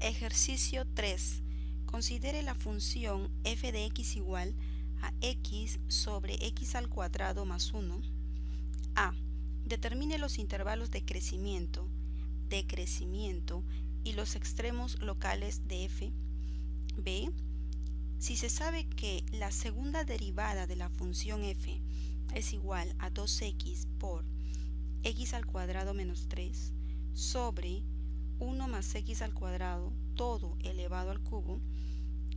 Ejercicio 3. Considere la función f de x igual a x sobre x al cuadrado más 1. A. Determine los intervalos de crecimiento, decrecimiento y los extremos locales de f. B. Si se sabe que la segunda derivada de la función f es igual a 2x por x al cuadrado menos 3 sobre 1 más x al cuadrado todo elevado al cubo,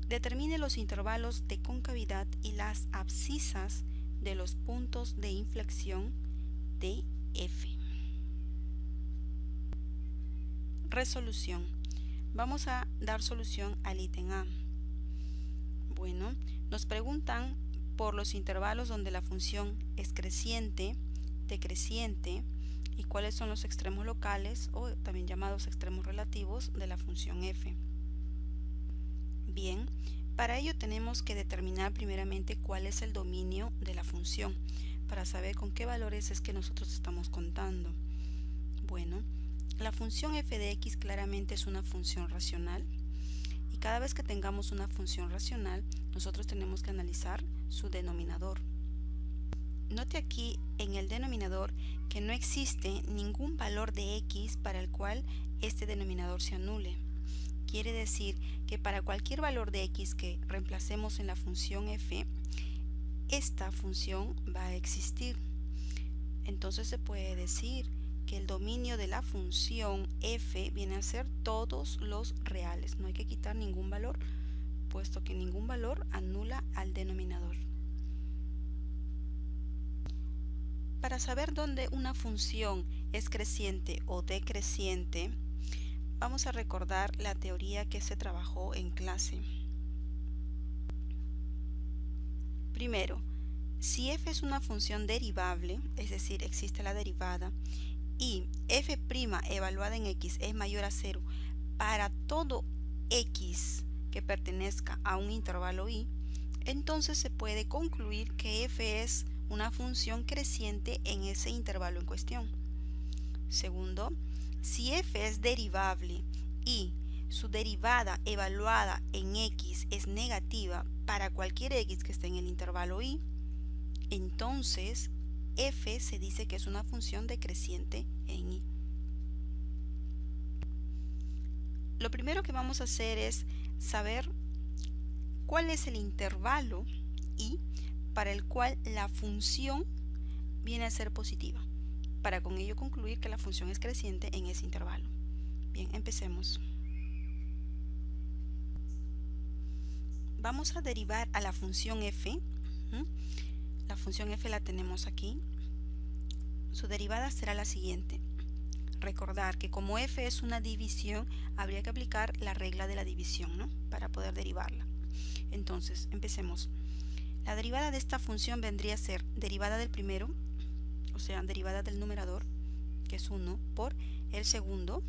determine los intervalos de concavidad y las abscisas de los puntos de inflexión de f. Resolución. Vamos a dar solución al ítem A. Bueno, nos preguntan por los intervalos donde la función es creciente, decreciente y cuáles son los extremos locales o también llamados extremos relativos de la función f. Bien, para ello tenemos que determinar primeramente cuál es el dominio de la función para saber con qué valores es que nosotros estamos contando. Bueno, la función f de x claramente es una función racional y cada vez que tengamos una función racional nosotros tenemos que analizar su denominador. Note aquí en el denominador que no existe ningún valor de x para el cual este denominador se anule. Quiere decir que para cualquier valor de x que reemplacemos en la función f, esta función va a existir. Entonces se puede decir que el dominio de la función f viene a ser todos los reales. No hay que quitar ningún valor, puesto que ningún valor anula al denominador. Para saber dónde una función es creciente o decreciente, vamos a recordar la teoría que se trabajó en clase. Primero, si f es una función derivable, es decir, existe la derivada, y f' evaluada en x es mayor a 0 para todo x que pertenezca a un intervalo y, entonces se puede concluir que f es una función creciente en ese intervalo en cuestión. Segundo, si f es derivable y su derivada evaluada en x es negativa para cualquier x que esté en el intervalo y, entonces f se dice que es una función decreciente en y. Lo primero que vamos a hacer es saber cuál es el intervalo y para el cual la función viene a ser positiva, para con ello concluir que la función es creciente en ese intervalo. Bien, empecemos. Vamos a derivar a la función f. La función f la tenemos aquí. Su derivada será la siguiente. Recordar que como f es una división, habría que aplicar la regla de la división, ¿no?, para poder derivarla. Entonces, empecemos. La derivada de esta función vendría a ser derivada del primero, o sea, derivada del numerador, que es 1, por el segundo,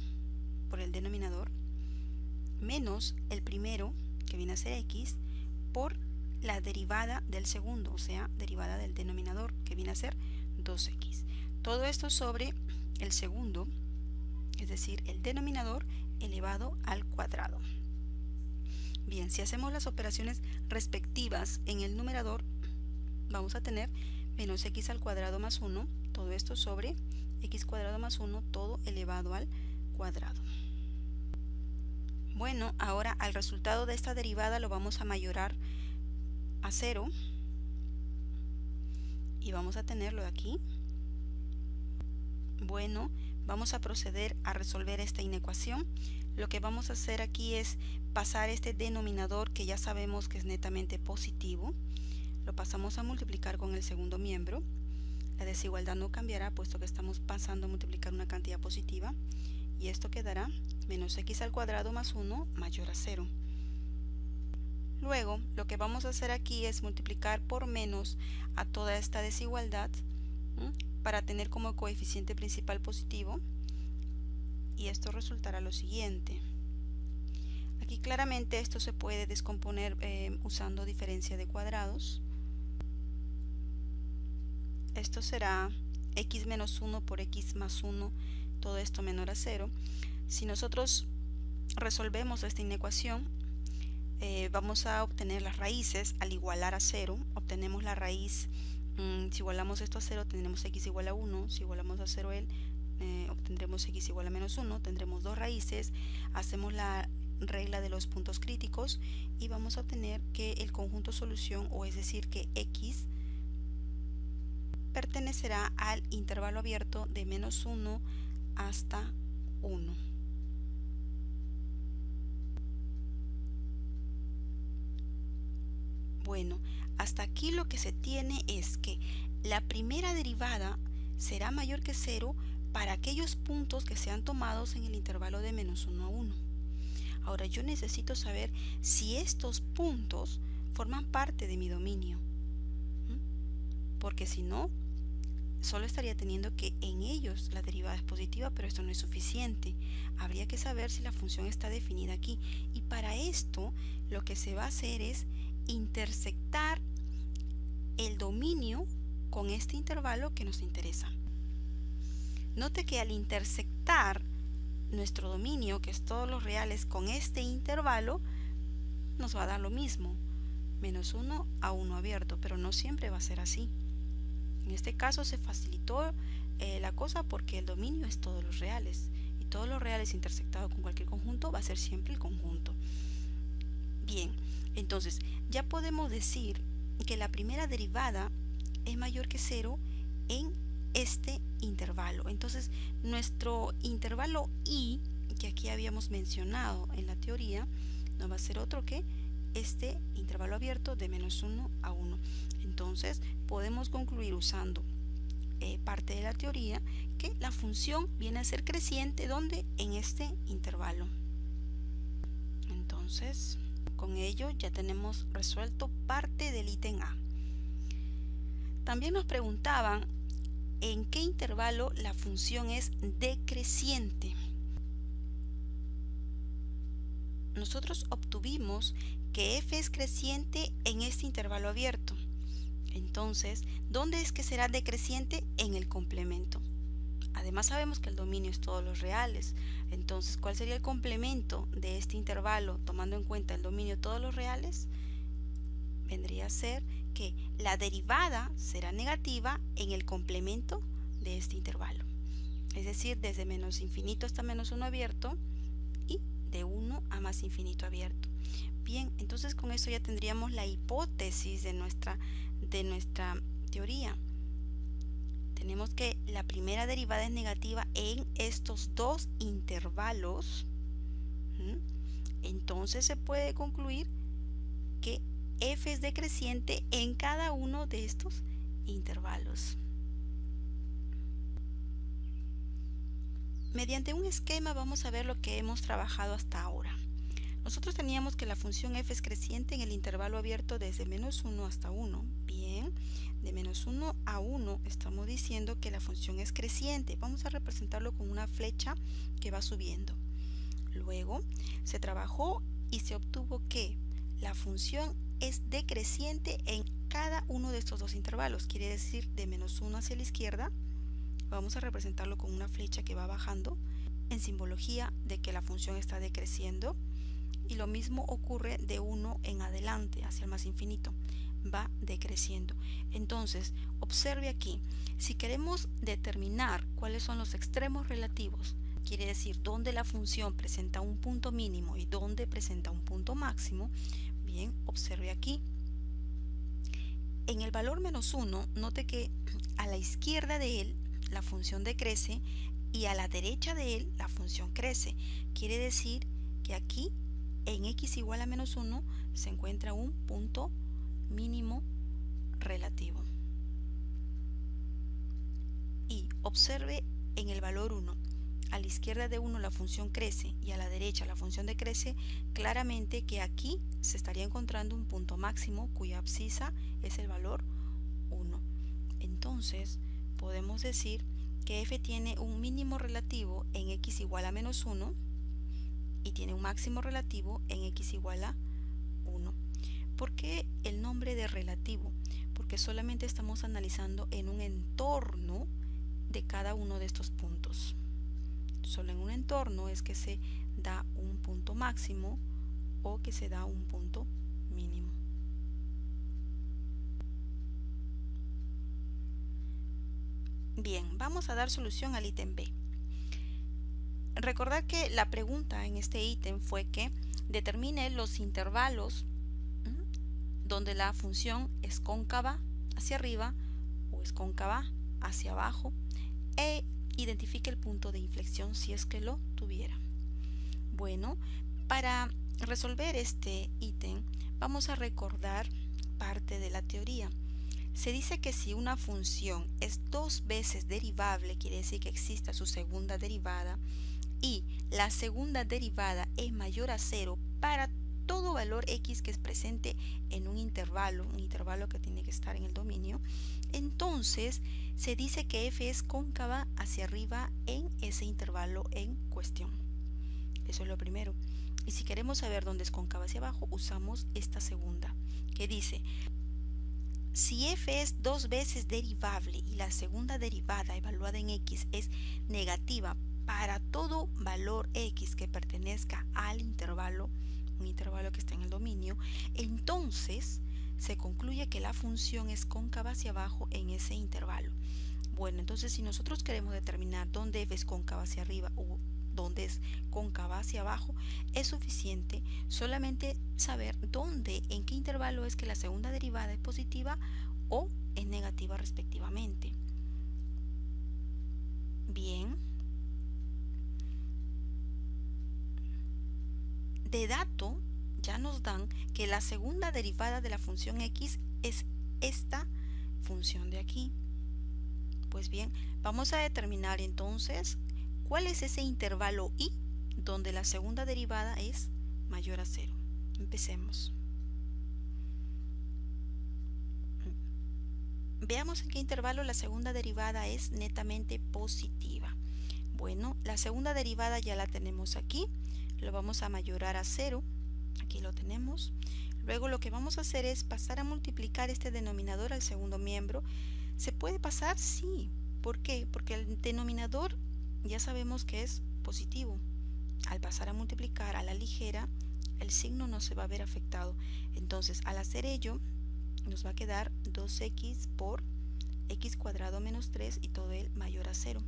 por el denominador, menos el primero, que viene a ser x, por la derivada del segundo, o sea, derivada del denominador, que viene a ser 2x. Todo esto sobre el segundo, es decir, el denominador elevado al cuadrado. Bien, si hacemos las operaciones respectivas en el numerador, vamos a tener menos x al cuadrado más 1, todo esto sobre x cuadrado más 1, todo elevado al cuadrado. Bueno, ahora al resultado de esta derivada lo vamos a mayorar a 0 y vamos a tenerlo de aquí. Bueno, vamos a proceder a resolver esta inecuación. Lo que vamos a hacer aquí es pasar este denominador, que ya sabemos que es netamente positivo, lo pasamos a multiplicar con el segundo miembro. La desigualdad no cambiará puesto que estamos pasando a multiplicar una cantidad positiva y esto quedará menos x al cuadrado más 1 mayor a 0. Luego lo que vamos a hacer aquí es multiplicar por menos a toda esta desigualdad para tener como coeficiente principal positivo y esto resultará lo siguiente. Aquí claramente esto se puede descomponer usando diferencia de cuadrados. Esto será x menos 1 por x más 1, todo esto menor a 0. Si nosotros resolvemos esta inecuación, vamos a obtener las raíces al igualar a 0. Obtenemos la raíz, si igualamos esto a 0 tendremos x igual a 1, si igualamos a 0 obtendremos x igual a menos 1, tendremos dos raíces, hacemos la regla de los puntos críticos y vamos a obtener que el conjunto solución, o es decir que x pertenecerá al intervalo abierto de menos 1 hasta 1. Bueno, hasta aquí lo que se tiene es que la primera derivada será mayor que 0 para aquellos puntos que sean tomados en el intervalo de menos 1 a 1. Ahora yo necesito saber si estos puntos forman parte de mi dominio, porque si no, solo estaría teniendo que en ellos la derivada es positiva, pero esto no es suficiente. Habría que saber si la función está definida aquí, y para esto lo que se va a hacer es intersectar el dominio con este intervalo que nos interesa. Note que al intersectar nuestro dominio, que es todos los reales, con este intervalo, nos va a dar lo mismo, menos 1 a 1 abierto, pero no siempre va a ser así. En este caso se facilitó la cosa porque el dominio es todos los reales, y todos los reales intersectados con cualquier conjunto va a ser siempre el conjunto. Bien, entonces ya podemos decir que la primera derivada es mayor que 0 en este intervalo. Entonces nuestro intervalo i, que aquí habíamos mencionado en la teoría, no va a ser otro que este intervalo abierto de menos 1 a 1. Entonces podemos concluir usando parte de la teoría que la función viene a ser creciente, donde en este intervalo. Entonces con ello ya tenemos resuelto parte del ítem A. También nos preguntaban en qué intervalo la función es decreciente. Nosotros obtuvimos que f es creciente en este intervalo abierto. Entonces, ¿dónde es que será decreciente? En el complemento. Además sabemos que el dominio es todos los reales. Entonces, ¿cuál sería el complemento de este intervalo tomando en cuenta el dominio de todos los reales? Vendría a ser que la derivada será negativa en el complemento de este intervalo. Es decir, desde menos infinito hasta menos 1 abierto y de 1 a más infinito abierto. Bien, entonces con esto ya tendríamos la hipótesis de nuestra teoría. Tenemos que la primera derivada es negativa en estos dos intervalos. Entonces se puede concluir que f es decreciente en cada uno de estos intervalos. Mediante un esquema vamos a ver lo que hemos trabajado hasta ahora. Nosotros teníamos que la función f es creciente en el intervalo abierto desde menos 1 hasta 1. Bien, de menos 1 a 1 estamos diciendo que la función es creciente. Vamos a representarlo con una flecha que va subiendo. Luego se trabajó y se obtuvo que la función es decreciente en cada uno de estos dos intervalos. Quiere decir, de menos 1 hacia la izquierda, vamos a representarlo con una flecha que va bajando en simbología de que la función está decreciendo. Y lo mismo ocurre de 1 en adelante hacia el más infinito, va decreciendo. Entonces observe aquí, si queremos determinar cuáles son los extremos relativos, quiere decir dónde la función presenta un punto mínimo y dónde presenta un punto máximo. Bien, observe aquí, en el valor menos 1, note que a la izquierda de él la función decrece y a la derecha de él la función crece. Quiere decir que aquí en x igual a menos 1 se encuentra un punto mínimo relativo. Y observe en el valor 1, a la izquierda de 1 la función crece y a la derecha la función decrece, claramente que aquí se estaría encontrando un punto máximo cuya abscisa es el valor 1. Entonces podemos decir que f tiene un mínimo relativo en x igual a menos 1 y tiene un máximo relativo en x igual a 1. ¿Por qué el nombre de relativo? Porque solamente estamos analizando en un entorno de cada uno de estos puntos. solo en un entorno es que se da un punto máximo o que se da un punto mínimo. Bien, vamos a dar solución al ítem B. Recordad que la pregunta en este ítem fue que determine los intervalos donde la función es cóncava hacia arriba o es cóncava hacia abajo e identifique el punto de inflexión si es que lo tuviera. Bueno, para resolver este ítem vamos a recordar parte de la teoría. Se dice que si una función es dos veces derivable, quiere decir que exista su segunda derivada, y la segunda derivada es mayor a 0 para todo valor x que es presente en un intervalo que tiene que estar en el dominio, entonces se dice que f es cóncava hacia arriba en ese intervalo en cuestión. Eso es lo primero. Y si queremos saber dónde es cóncava hacia abajo, usamos esta segunda, que dice: si f es dos veces derivable y la segunda derivada evaluada en x es negativa para todo valor x que pertenezca al intervalo, un intervalo que está en el dominio, entonces se concluye que la función es cóncava hacia abajo en ese intervalo. Bueno, entonces si nosotros queremos determinar dónde f es cóncava hacia arriba o dónde es cóncava hacia abajo, es suficiente solamente saber dónde, en qué intervalo es que la segunda derivada es positiva o es negativa respectivamente. Bien. De dato ya nos dan que la segunda derivada de la función x es esta función de aquí. Pues bien, vamos a determinar entonces cuál es ese intervalo y donde la segunda derivada es mayor a 0. Empecemos. Veamos en qué intervalo la segunda derivada es netamente positiva. Bueno, la segunda derivada ya la tenemos aquí. Lo vamos a mayorar a 0, aquí lo tenemos. Luego lo que vamos a hacer es pasar a multiplicar este denominador al segundo miembro. ¿Se puede pasar? Sí. ¿Por qué? Porque el denominador ya sabemos que es positivo. Al pasar a multiplicar a la ligera, el signo no se va a ver afectado. Entonces, al hacer ello, nos va a quedar 2x por x cuadrado menos 3 y todo el mayor a 0.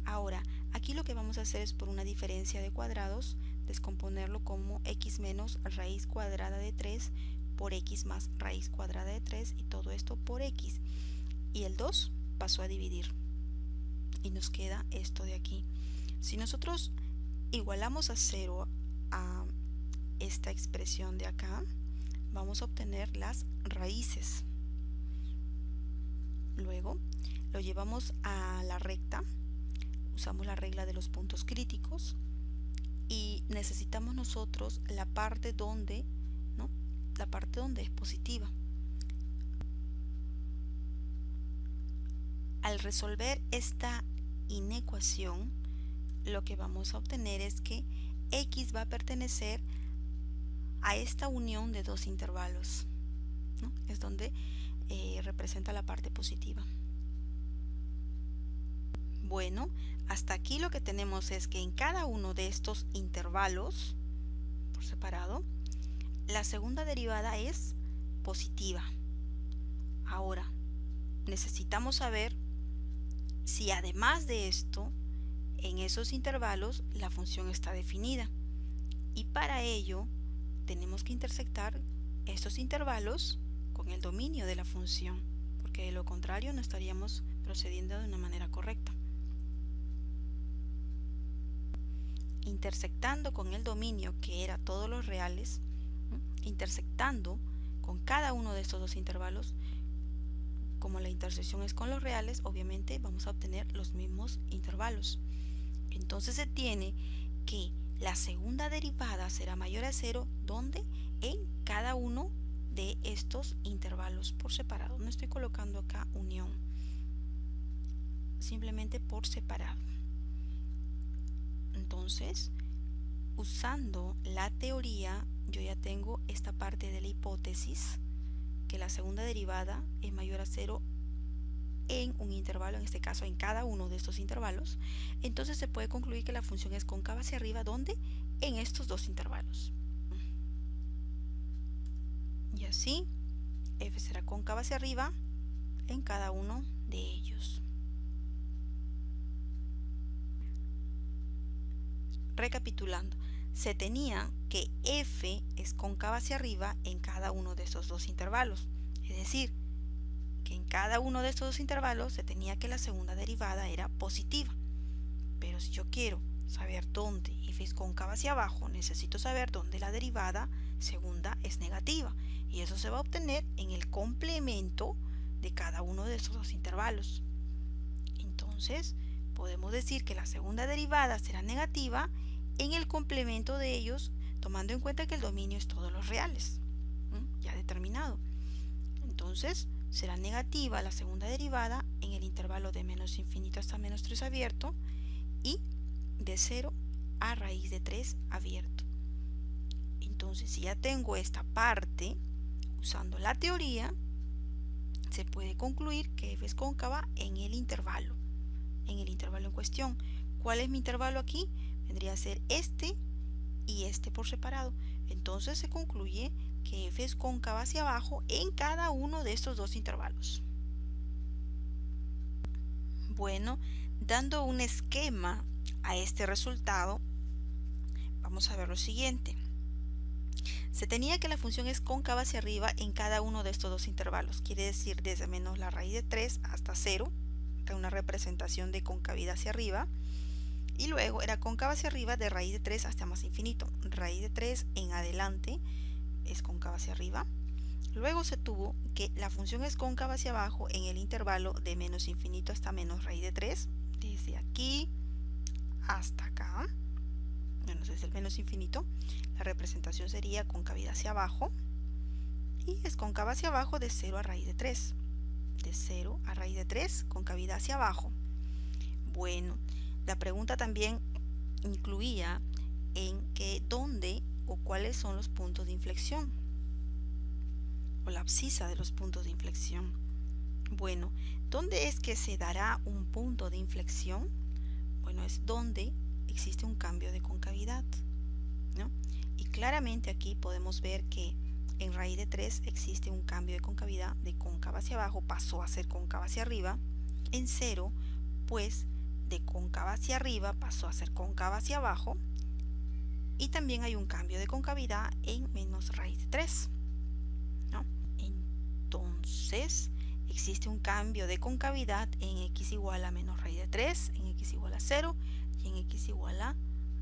Ahora, aquí lo que vamos a hacer es por una diferencia de cuadrados, descomponerlo como x menos raíz cuadrada de 3 por x más raíz cuadrada de 3 y todo esto por x. Y el 2 pasó a dividir y nos queda esto de aquí. Si nosotros igualamos a 0 a esta expresión de acá, vamos a obtener las raíces. Luego lo llevamos a la recta. Usamos la regla de los puntos críticos y necesitamos nosotros la parte donde, ¿no? La parte donde es positiva. Al resolver esta inecuación, lo que vamos a obtener es que x va a pertenecer a esta unión de dos intervalos, ¿no? Es donde representa la parte positiva. Bueno, hasta aquí lo que tenemos es que en cada uno de estos intervalos, por separado, la segunda derivada es positiva. Ahora, necesitamos saber si además de esto, en esos intervalos, la función está definida. Y para ello, tenemos que intersectar estos intervalos con el dominio de la función, porque de lo contrario no estaríamos procediendo de una manera correcta. Intersectando con el dominio, que era todos los reales, intersectando con cada uno de estos dos intervalos, como la intersección es con los reales, obviamente vamos a obtener los mismos intervalos. Entonces se tiene que la segunda derivada será mayor a 0, ¿dónde? En cada uno de estos intervalos por separado. No estoy colocando acá unión, simplemente por separado. Entonces, usando la teoría, yo ya tengo esta parte de la hipótesis, que la segunda derivada es mayor a 0 en un intervalo, en este caso en cada uno de estos intervalos, entonces se puede concluir que la función es cóncava hacia arriba, ¿dónde? En estos dos intervalos. Y así, f será cóncava hacia arriba en cada uno de ellos. Recapitulando, se tenía que f es cóncava hacia arriba en cada uno de estos dos intervalos, es decir, que en cada uno de estos dos intervalos se tenía que la segunda derivada era positiva. Pero si yo quiero saber dónde f es cóncava hacia abajo, necesito saber dónde la derivada segunda es negativa, y eso se va a obtener en el complemento de cada uno de estos dos intervalos. Entonces, podemos decir que la segunda derivada será negativa en el complemento de ellos, tomando en cuenta que el dominio es todos los reales, ya determinado. Entonces, será negativa la segunda derivada en el intervalo de menos infinito hasta menos 3 abierto y de 0 a raíz de 3 abierto. Entonces, si ya tengo esta parte, usando la teoría, se puede concluir que f es cóncava en el intervalo en cuestión. ¿Cuál es mi intervalo aquí? Vendría a ser este y este por separado. Entonces se concluye que f es cóncava hacia abajo en cada uno de estos dos intervalos. Bueno, dando un esquema a este resultado, vamos a ver lo siguiente. Se tenía que la función es cóncava hacia arriba en cada uno de estos dos intervalos, quiere decir desde menos la raíz de 3 hasta 0, acá una representación de concavidad hacia arriba, y luego era cóncava hacia arriba de raíz de 3 hasta más infinito, raíz de 3 en adelante es cóncava hacia arriba. Luego se tuvo que la función es cóncava hacia abajo en el intervalo de menos infinito hasta menos raíz de 3, desde aquí hasta acá. Bueno, desde el menos infinito, la representación sería concavidad hacia abajo, y es cóncava hacia abajo de 0 a raíz de 3. De 0 a raíz de 3, concavidad hacia abajo. Bueno, la pregunta también incluía en que dónde o cuáles son los puntos de inflexión, o la abscisa de los puntos de inflexión. Bueno, ¿dónde es que se dará un punto de inflexión? Bueno, es donde existe un cambio de concavidad, ¿no? Y claramente aquí podemos ver que en raíz de 3 existe un cambio de concavidad, de cóncava hacia abajo pasó a ser cóncava hacia arriba. En 0, pues de cóncava hacia arriba pasó a ser cóncava hacia abajo, y también hay un cambio de concavidad en menos raíz de 3, ¿no? Entonces existe un cambio de concavidad en x igual a menos raíz de 3, en x igual a 0 y en x igual a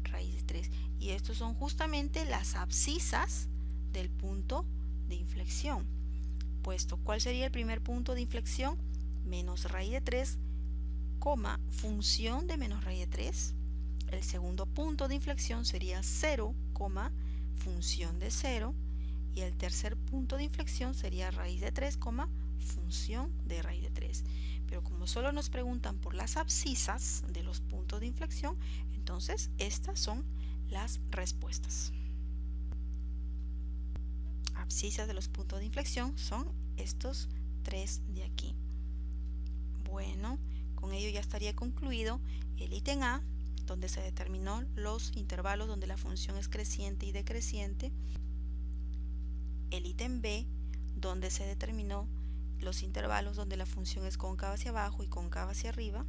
raíz de 3, y estos son justamente las abscisas del punto de inflexión, puesto ¿cuál sería el primer punto de inflexión? Menos raíz de 3, función de menos raíz de 3. El segundo punto de inflexión sería 0, función de 0, y el tercer punto de inflexión sería raíz de 3, función de raíz de 3. Pero como solo nos preguntan por las abscisas de los puntos de inflexión, entonces estas son las respuestas. Abscisas de los puntos de inflexión son estos tres de aquí. Bueno, con ello ya estaría concluido el ítem A, donde se determinó los intervalos donde la función es creciente y decreciente. El ítem B, donde se determinó los intervalos donde la función es cóncava hacia abajo y cóncava hacia arriba.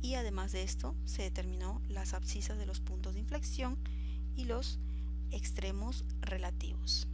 Y además de esto, se determinó las abscisas de los puntos de inflexión y los extremos relativos.